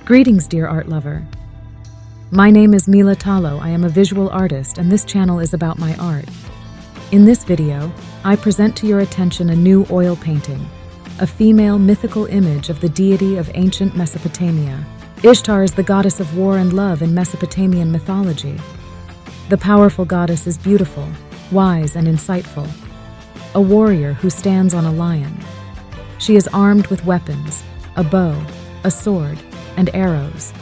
Greetings, dear art lover. My name is Mila Talo. I am a visual artist, and this channel is about my art. In this video, I present to your attention a new oil painting, a female mythical image of the deity of ancient Mesopotamia. Ishtar is the goddess of war and love in Mesopotamian mythology. The powerful goddess is beautiful, wise, and insightful, a warrior who stands on a lion. She is armed with weapons, a bow, a sword, and arrows.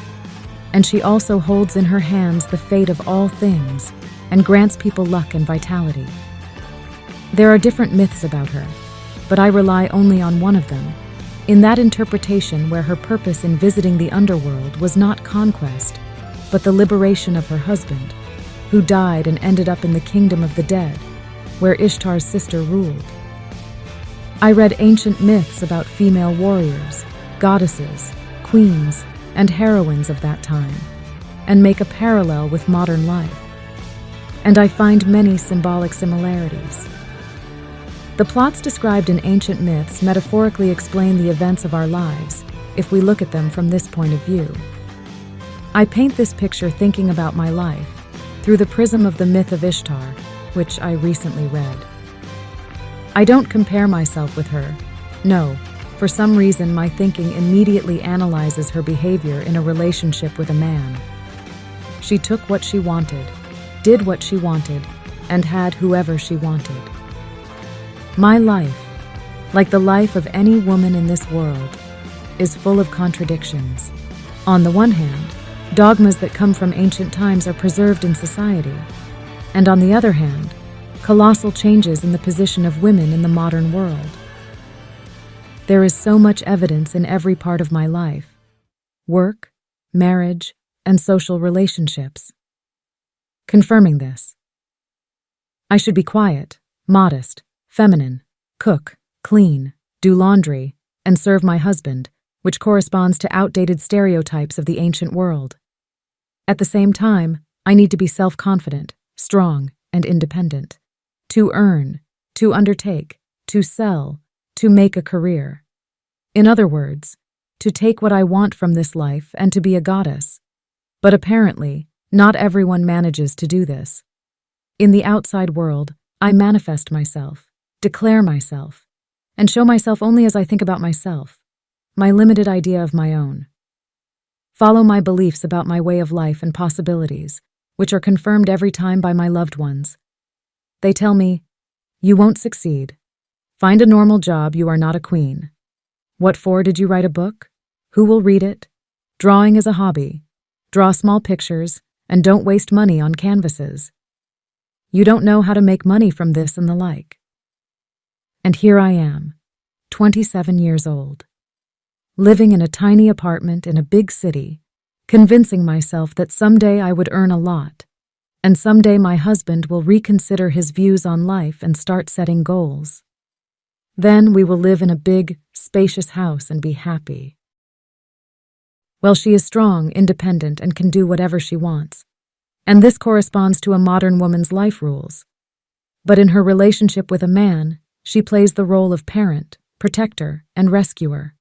And she also holds in her hands the fate of all things and grants people luck and vitality. There are different myths about her, but I rely only on one of them, in that interpretation where her purpose in visiting the underworld was not conquest, but the liberation of her husband, who died and ended up in the kingdom of the dead, where Ishtar's sister ruled. I read ancient myths about female warriors, goddesses, queens, and heroines of that time, and make a parallel with modern life. And I find many symbolic similarities. The plots described in ancient myths metaphorically explain the events of our lives, if we look at them from this point of view. I paint this picture thinking about my life, through the prism of the myth of Ishtar, which I recently read. I don't compare myself with her. No, for some reason my thinking immediately analyzes her behavior in a relationship with a man. She took what she wanted, did what she wanted, and had whoever she wanted. My life, like the life of any woman in this world, is full of contradictions. On the one hand, dogmas that come from ancient times are preserved in society, and on the other hand, colossal changes in the position of women in the modern world. There is so much evidence in every part of my life: work, marriage, and social relationships. Confirming this. I should be quiet, modest, feminine, cook, clean, do laundry, and serve my husband, which corresponds to outdated stereotypes of the ancient world. At the same time, I need to be self-confident, strong, and independent. To earn, to undertake, to sell, to make a career. In other words, to take what I want from this life and to be a goddess. But apparently, not everyone manages to do this. In the outside world, I manifest myself, declare myself, and show myself only as I think about myself, my limited idea of my own. Follow my beliefs about my way of life and possibilities, which are confirmed every time by my loved ones. They tell me, "You won't succeed. Find a normal job, you are not a queen. What for did you write a book? Who will read it? Drawing is a hobby. Draw small pictures, and don't waste money on canvases. You don't know how to make money from this and the like." And here I am, 27 years old, living in a tiny apartment in a big city, convincing myself that someday I would earn a lot, and someday my husband will reconsider his views on life and start setting goals. Then we will live in a big, spacious house and be happy. Well, she is strong, independent, and can do whatever she wants. And this corresponds to a modern woman's life rules. But in her relationship with a man, she plays the role of parent, protector, and rescuer.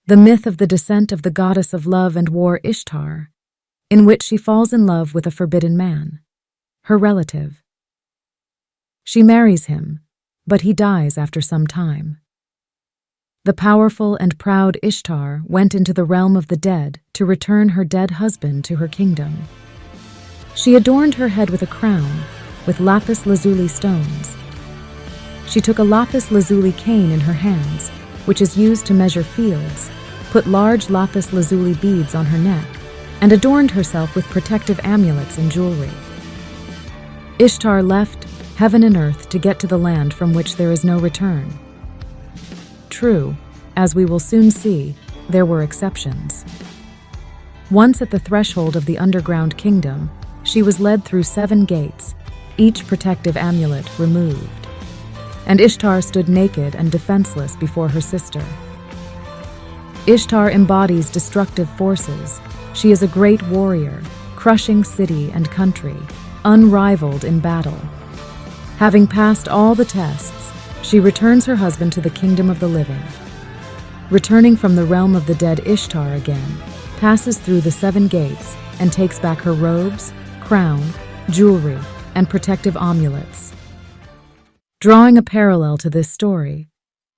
The myth of the descent of the goddess of love and war Ishtar, in which she falls in love with a forbidden man, her relative. She marries him, but he dies after some time. The powerful and proud Ishtar went into the realm of the dead to return her dead husband to her kingdom. She adorned her head with a crown, with lapis lazuli stones. She took a lapis lazuli cane in her hands, which is used to measure fields, put large lapis lazuli beads on her neck, and adorned herself with protective amulets and jewelry. Ishtar left heaven and earth to get to the land from which there is no return. True, as we will soon see, there were exceptions. Once at the threshold of the underground kingdom, she was led through 7 gates, each protective amulet removed. And Ishtar stood naked and defenseless before her sister. Ishtar embodies destructive forces. She is a great warrior, crushing city and country, unrivaled in battle. Having passed all the tests, she returns her husband to the kingdom of the living. Returning from the realm of the dead, Ishtar again passes through the 7 gates and takes back her robes, crown, jewelry, and protective amulets. Drawing a parallel to this story,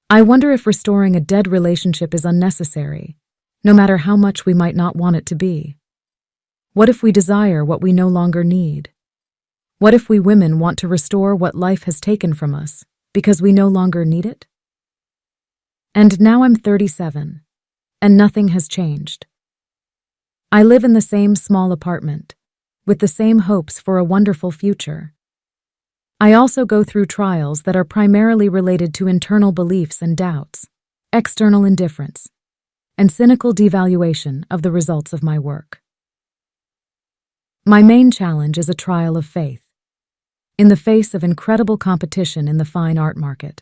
I wonder if restoring a dead relationship is unnecessary, no matter how much we might not want it to be. What if we desire what we no longer need? What if we women want to restore what life has taken from us because we no longer need it? And now I'm 37, and nothing has changed. I live in the same small apartment, with the same hopes for a wonderful future. I also go through trials that are primarily related to internal beliefs and doubts, external indifference, and cynical devaluation of the results of my work. My main challenge is a trial of faith, in the face of incredible competition in the fine art market.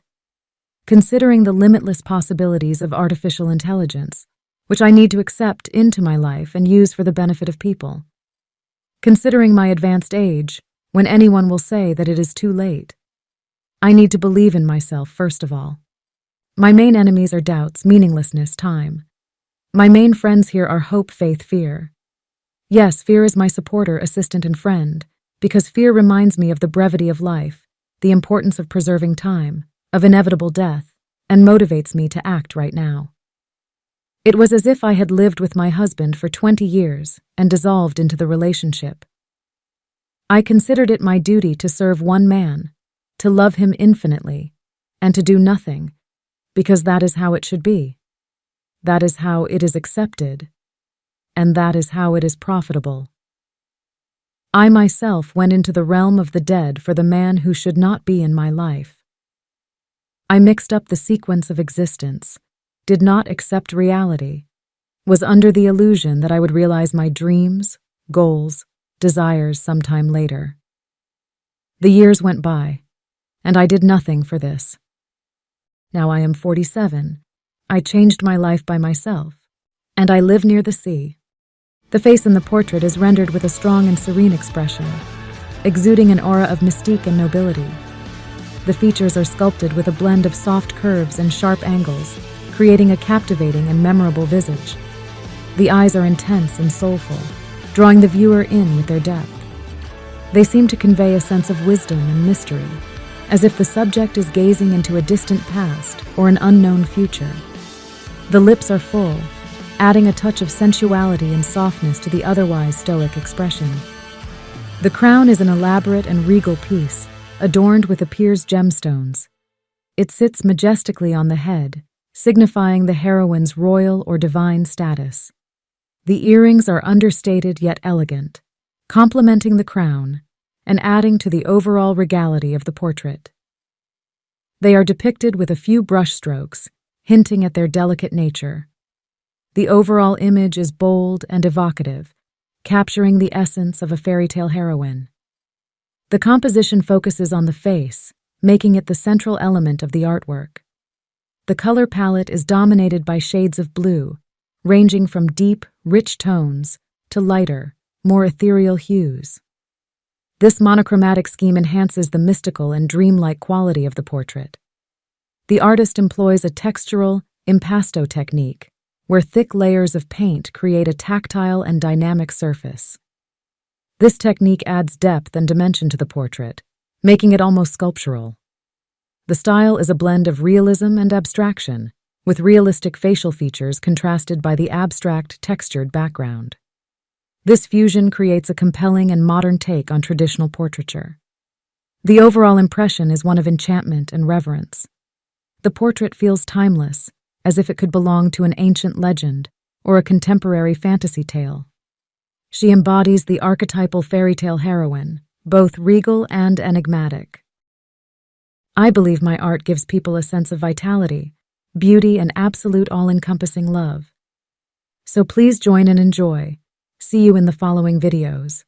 Considering the limitless possibilities of artificial intelligence, which I need to accept into my life and use for the benefit of people. Considering my advanced age, when anyone will say that it is too late. I need to believe in myself first of all. My main enemies are doubts, meaninglessness, time. My main friends here are hope, faith, fear. Yes, fear is my supporter, assistant, and friend, because fear reminds me of the brevity of life, the importance of preserving time, of inevitable death, and motivates me to act right now. It was as if I had lived with my husband for 20 years and dissolved into the relationship. I considered it my duty to serve one man, to love him infinitely, and to do nothing, because that is how it should be. That is how it is accepted, and that is how it is profitable. I myself went into the realm of the dead for the man who should not be in my life. I mixed up the sequence of existence, did not accept reality, was under the illusion that I would realize my dreams, goals, desires sometime later. The years went by, and I did nothing for this. Now I am 47. I changed my life by myself, and I live near the sea. The face in the portrait is rendered with a strong and serene expression, exuding an aura of mystique and nobility. The features are sculpted with a blend of soft curves and sharp angles, creating a captivating and memorable visage. The eyes are intense and soulful, drawing the viewer in with their depth. They seem to convey a sense of wisdom and mystery, as if the subject is gazing into a distant past or an unknown future. The lips are full, adding a touch of sensuality and softness to the otherwise stoic expression. The crown is an elaborate and regal piece, adorned with Apir's gemstones. It sits majestically on the head, signifying the heroine's royal or divine status. The earrings are understated yet elegant, complementing the crown and adding to the overall regality of the portrait. They are depicted with a few brushstrokes, hinting at their delicate nature. The overall image is bold and evocative, capturing the essence of a fairy tale heroine. The composition focuses on the face, making it the central element of the artwork. The color palette is dominated by shades of blue, ranging from deep, rich tones to lighter, more ethereal hues. This monochromatic scheme enhances the mystical and dreamlike quality of the portrait. The artist employs a textural, impasto technique, where thick layers of paint create a tactile and dynamic surface. This technique adds depth and dimension to the portrait, making it almost sculptural. The style is a blend of realism and abstraction, with realistic facial features contrasted by the abstract, textured background. This fusion creates a compelling and modern take on traditional portraiture. The overall impression is one of enchantment and reverence. The portrait feels timeless, as if it could belong to an ancient legend or a contemporary fantasy tale. She embodies the archetypal fairy tale heroine, both regal and enigmatic. I believe my art gives people a sense of vitality, beauty, and absolute all-encompassing love. So please join and enjoy. See you in the following videos.